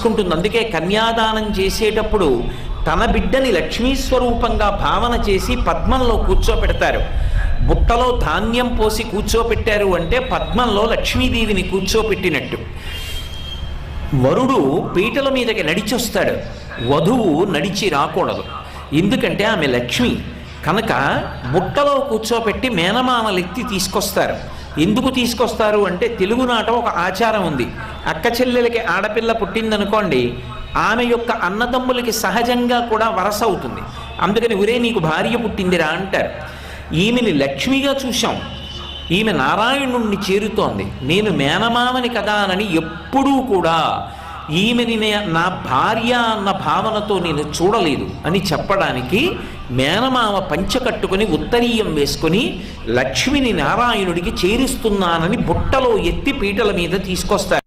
తీసుకుంటుంది. అందుకే కన్యాదానం చేసేటప్పుడు తన బిడ్డని లక్ష్మీ స్వరూపంగా భావన చేసి పద్మంలో కూర్చోపెడతారు. బుట్టలో ధాన్యం పోసి కూర్చోపెట్టారు అంటే పద్మంలో లక్ష్మీదేవిని కూర్చోపెట్టినట్టు. వరుడు పీటల మీదకి నడిచొస్తాడు, వధువు నడిచి రాకూడదు. ఎందుకంటే ఆమె లక్ష్మి కనుక బుట్టలో కూర్చోపెట్టి మేనమామలెత్తి తీసుకొస్తారు. ఎందుకు తీసుకొస్తారు అంటే తెలుగునాట ఒక ఆచారం ఉంది. అక్క చెల్లెలకి ఆడపిల్ల పుట్టిందనుకోండి, ఆమె యొక్క అన్నదమ్ములకి సహజంగా కూడా వరస అవుతుంది. అందుకని ఒరే నీకు భార్య పుట్టిందిరా అంటారు. ఈమెని లక్ష్మిగా చూశాం, ఈమె నారాయణుణ్ణి చేరుతోంది, నేను మేనమామని కదా అని ఎప్పుడూ కూడా ఈమెని నా భార్య అన్న భావనతో నేను చూడలేదు అని చెప్పడానికి మేనమామ పంచ కట్టుకుని ఉత్తరీయం వేసుకొని లక్ష్మిని నారాయణుడికి చేరుస్తున్నానని బుట్టలో ఎత్తి పీటల మీద తీసుకొస్తారు.